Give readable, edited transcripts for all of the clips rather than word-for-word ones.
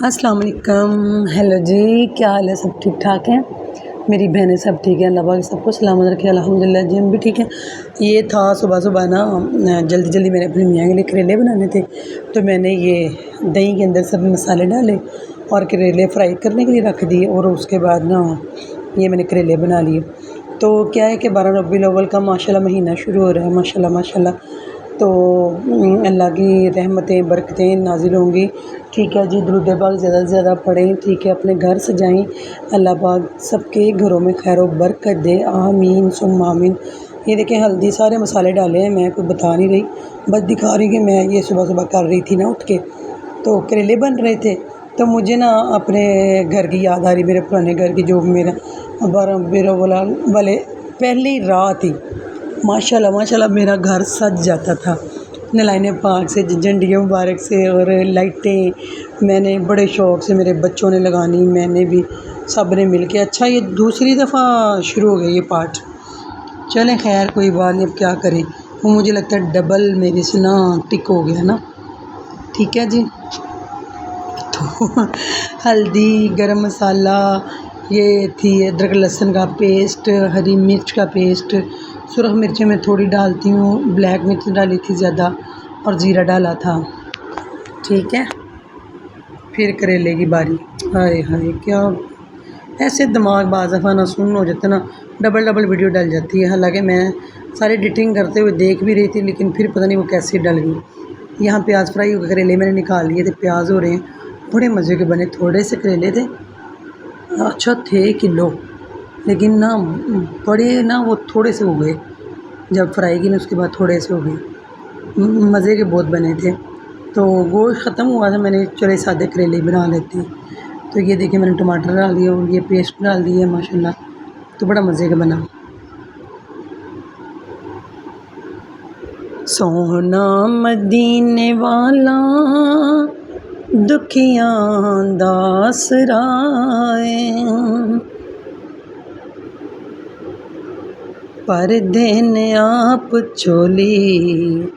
अस्सलाम वालेकुम। हेलो जी, क्या हाल है? सब ठीक ठाक हैं? मेरी बहनें सब ठीक है, अल्लाह पाक सबको सलामत रखे अल्हम्दुलिल्लाह जी, हम भी ठीक हैं। ये था सुबह सुबह ना जल्दी जल्दी मैंने अपनी मियाँ के लिए करेले बनाने थे, तो मैंने ये दही के अंदर सब मसाले डाले और करेले फ्राई करने के लिए रख दिए और उसके बाद ना ये मैंने करेले बना लिए। तो क्या है कि 12 रबीउल अव्वल का माशाल्लाह महीना शुरू हो रहा है, माशाल्लाह माशाल्लाह। तो अल्लाह की रहमतें बरकतें नाज़िल होंगी। ठीक है जी, दुरूद पाक ज़्यादा से ज़्यादा पढ़ें। ठीक है, अपने घर सजाएं, अल्लाह पाक सबके घरों में खैर व बरकत दे, आमीन सुम्मा आमीन। ये देखें, हल्दी सारे मसाले डाले हैं, मैं कोई बता नहीं रही, बस दिखा रही कि मैं ये सुबह सुबह कर रही थी ना उठ के। तो करेले बन रहे थे, तो मुझे ना अपने घर की याद आ रही, मेरे पुराने घर की, जो मेरा 12 रबीउल अव्वल वाले पहली रात ही माशाल्लाह माशाल्लाह मेरा घर सज जाता था नलाइन पाक से, झंडियों मुबारक से और लाइटें मैंने बड़े शौक़ से, मेरे बच्चों ने लगानी, मैंने भी, सब ने मिल के। अच्छा, ये दूसरी दफ़ा शुरू हो गया ये पार्ट। चलें खैर कोई बात नहीं, अब क्या करें, वो मुझे लगता है डबल मेरे से ना टिक हो गया ना। ठीक है जी, तो हल्दी, गरम मसाला, ये थी अदरक लहसुन का पेस्ट, हरी मिर्च का पेस्ट, सुरख मिर्चें मैं थोड़ी डालती हूँ, ब्लैक मिर्च डाली थी ज़्यादा और ज़ीरा डाला था। ठीक है, फिर करेले की बारी। हाय हाय, क्या ऐसे दिमाग बाज़ दफ़ा ना सुन हो जाता ना, डबल डबल वीडियो डल जाती है। हालांकि मैं सारी एडिटिंग करते हुए देख भी रही थी, लेकिन फिर पता नहीं वो कैसे डल गई। यहाँ प्याज फ्राई हो गए, करेले मैंने निकाल लिए थे, प्याज हो रहे हैं, बड़े मज़े के बने। थोड़े से करेले थे, अच्छा थे किलो, लेकिन ना बड़े ना वो थोड़े से हो गए, जब फ्राई की ना उसके बाद थोड़े से हो गए, मज़े के बहुत बने थे। तो गोश्त ख़त्म हुआ था, मैंने चले सादे करेले बना लेते हैं। तो ये देखिए, मैंने टमाटर डाल दिए और ये पेस्ट डाल दी है माशाल्लाह, तो बड़ा मज़े का बना। सोना मदीने वाला दुखियां दा आसरा है, पर देन आप चोली,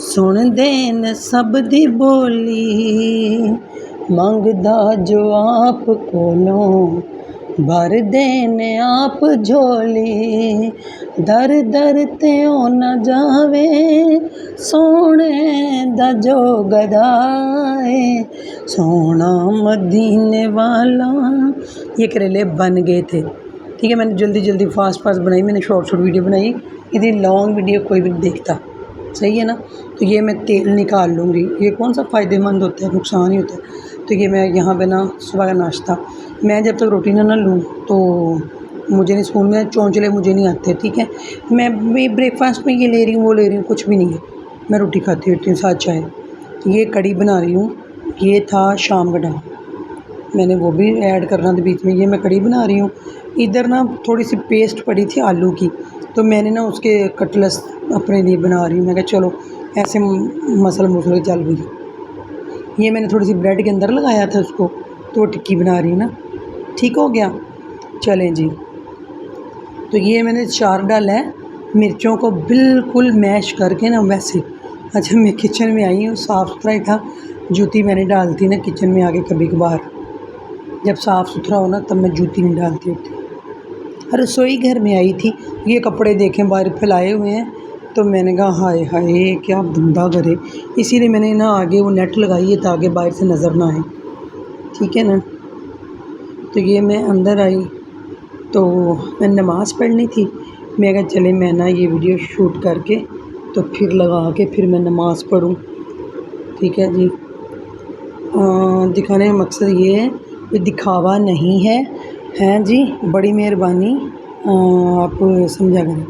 सुन देन सब दी बोली, मंगदा जो आप कोलों, भर देन आप झोली, दर दर ते ओ न जावे, सोने दा जो गदाए, सोना मदीने वाला। ये करेले बन गए थे। ठीक है, मैंने जल्दी जल्दी फास्ट बनाई, मैंने शॉर्ट वीडियो बनाई, इतनी लॉन्ग वीडियो कोई भी नहीं देखता, सही है ना। तो ये मैं तेल निकाल लूँगी, ये कौन सा फ़ायदेमंद होता है, नुकसान ही होता है। तो ये मैं यहाँ पे ना सुबह का नाश्ता, मैं जब तक रोटी ना लूँ तो मुझे नहीं, स्पून में चौंचले मुझे नहीं आते। ठीक है, मैं ब्रेकफास्ट में ये ले रही हूँ वो ले रही हूँ, कुछ भी नहीं है, मैं रोटी खाती होती हूँ साथ चाय। ये कड़ी बना रही हूँ, ये था शाम का टाइम, मैंने वो भी ऐड करना था बीच में। ये मैं कड़ी बना रही हूँ। इधर ना थोड़ी सी पेस्ट पड़ी थी आलू की, तो मैंने ना उसके कटलेट्स अपने लिए बना रही हूँ। मैं कहा चलो ऐसे मसल चल गई। ये मैंने थोड़ी सी ब्रेड के अंदर लगाया था उसको, तो टिक्की बना रही हूँ ना, ठीक हो गया। चलें जी, तो ये मैंने 4 डाला है, मिर्चों को बिल्कुल मैश करके ना वैसे। अच्छा, मैं किचन में आई हूँ, साफ़ सुथरा ही था, जूती मैंने डालती ना किचन में आगे कभी कभार, जब साफ़ सुथरा हो ना तब मैं जूती नहीं डालती होती। रसोई घर में आई थी, ये कपड़े देखें बाहर फैलाए हुए हैं, तो मैंने कहा हाय हाय क्या धंधा करे, इसीलिए मैंने ना आगे वो नेट लगाई है ताकि बाहर से नज़र ना आए। ठीक है ना, तो ये मैं अंदर आई तो मैं नमाज़ पढ़नी थी, मैं कहा चले मैं ना ये वीडियो शूट करके तो फिर लगा के फिर मैं नमाज़ पढ़ूँ। ठीक है जी, दिखाने का मकसद ये है, ये दिखावा नहीं है, हैं जी, बड़ी मेहरबानी, आप समझा करें।